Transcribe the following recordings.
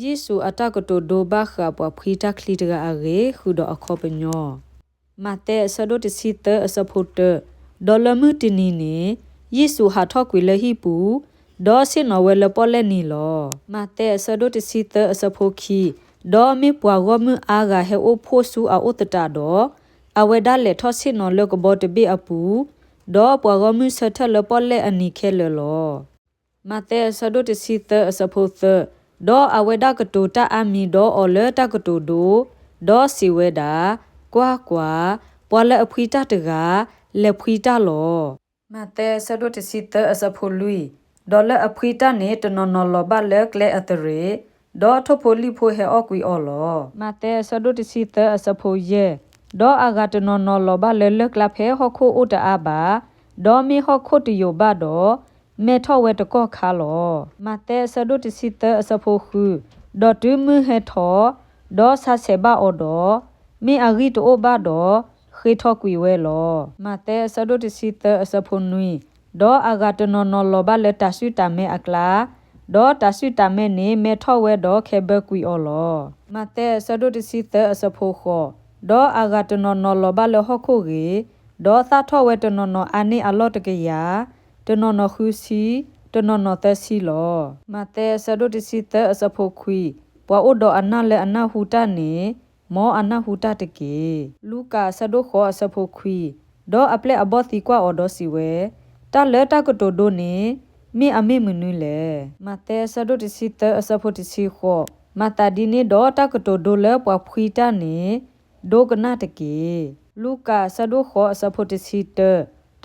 ယေစုအတကတိုဒိုဘာခပဖီတာခလီတကအရေခုဒအခောပညောမတဲဆဒိုတစီတအစဖို့တဒေါ်လမှုတင်နီနေယေစုဟာထောက်ကွေလဟိပူဒေါ်စင်နဝဲလပေါ်လက်နီလောမတဲဆဒိုတစီတအစဖို့ခီဒေါ်မေပွားဝမှုအာဂါဟေအိုဖိုဆူအိုတတာဒေါ်အဝဲဒါလေထောစင်နလကဘောတဘေအပူဒေါ်ပွားဝမှုဆထလပေါ်လက်အနီခဲလောမတဲဆဒိုတစီတအစဖို့ဒေါ်အဝဲဒါကတူတာအမီဒေါ်အော်လတကတူဒိုဒေါ်စီဝဲဒါကွာပွာလအဖွီတာတကလက်ဖွီတာလောမတဲဆဒိုတစီတအစဖိုလူဒေါ်လအဖွီတာနေတနော်နော်လောဘလက်ကလေအတရေဒေါ်ထဖိုလီဖိုဟဲအော့ကွီအော်လောမတဲဆဒိုတစီတအစဖိုယေဒေါ်အဂါတနော်နော်လောဘလက်လက်ကလဖဲဟခိုအိုတအဘာဒေါ်မီဟခိုတယောဘဒေါ်မေထောဝဲတကောခါလောမတဲဆဒိုတစီတအစဖိုခုဒေါ်တူမဟေထောဒေါ်ဆာဆေဘာအော်ဒေါ်မီအဂီတိုဘာဒေါ်ခေထောကွေဝဲလောမတဲဆဒိုတစီတအစဖိုနွီဒေါ်အဂါတနော်နော်လောဘလက်တဆုတမဲအကလာဒေါ်တဆုတမဲနေမေထောဝဲဒေါ်ခေဘကွေအော်လောမတဲဆဒိုတစီတအစဖိုခောဒေါ်အဂါတနော်နော်လောဘလဟခိုရေဒေါ်သာထောဝဲတနော်နော်အနိအလော့တကရတနော်နော်ခူစီတနော်နော်သက်စီလောမတဲဆဒိုတစီတအစဖိုခွီပွာအိုဒေါ်အနာလေအနာဟူတာနေမောအနာဟူတာတကေလူကာဆဒိုခောအစဖိုခွီဒေါ်အပလက်အဘောသီကွာအော်ဒေါ်စီဝဲတာလဲတာကတိုဒိုနေမိအမေမနွေလေမတဲဆဒိုတစီတအစဖိုတစီခောမတာဒီနေဒေါ်တာကတိုဒိုလဲပွာဖွီတာနေဒိုကနာတကေလူကာဆဒိုခောအစဖိုတစီတ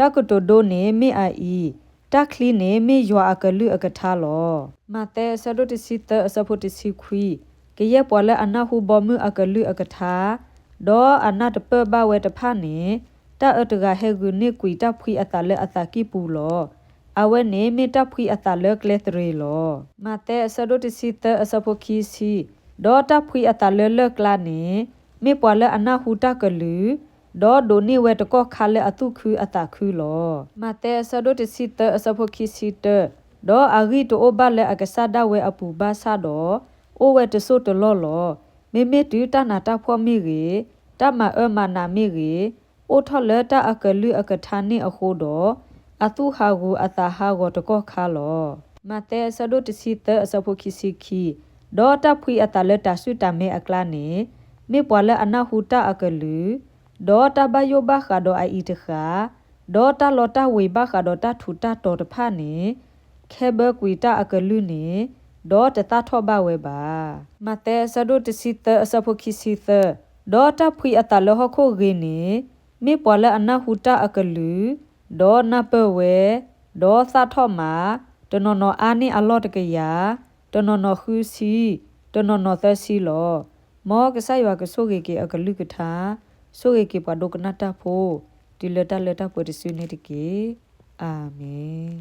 တာကတိုဒိုနေမိအိုင်တာခလီနေမေယွာအကလူအကထားလောမတဲဆဒိုတစီတအစဖို့တစီခွီကရဲ့ပေါ်လဲအနာဟုဘောမှုအကလူအကထားဒေါ်အနာတပဘဝဲတဖာနေတာအတကဟဲဂုနေကွီတာဖွီအတလဲအတကိပူလောအဝဲနေမေတာဖွီအတလဲကလက်တရီလောမတဲဆဒိုတစီတအစဖို့ခီစီဒေါ်တာဖွီအတလဲလကလာနေမေပေါ်လဲအနာဟုတာကလူဒေါ်ဒိုနီဝဲတကောခါလဲအတုခူအတခူလောမတဲဆဒိုတစီတအစဖို့ခီစီတဒေါ်အဂီတိုဘလဲအကဆာဒဝဲအပူဘာဆာဒေါ်အိုဝဲတဆုတလောလောမေမေတူတနာတာဖောမီရီတမမနာမီရီအိုထလတာအကလူအကထာနေအခုဒေါ်အတုဟာဂူအတာဟာဂောတကောခါလောမတဲဆဒိုတစီတအစဖို့ခီစီခီဒေါ်တာဖွီအတလဲတဆုတမဲအကလာနေမေပွာလဲအနာဟူတာအကလူဒေါ်တာဘယောဘခါဒေါ်အိတခါဒေါ်တာလောတာဝေဘခါဒေါ်တာထူတာတော်တဖာနေခဲဘကွီတာအကလူနေဒေါ်တတာထောဘဝဲပါမတဲဆဒိုတစီတအစဖိုခီစီသဒေါ်တာဖွီအတလဟခိုဂေနေမေပွာလအနာဟူတာအကလူဒေါ်နပဝဲဒေါ်သာထောမာတနော်နော်အာနိအလော့တကရတနော်နော်ခူစီတနော်နော်သက်စီလောမောကဆာယဝကဆိုဂေကေအကလူကထာဆိုဂေကေပဒုကနတာဖိုဒီလတာလတာပဒစီနေတကေအာမင်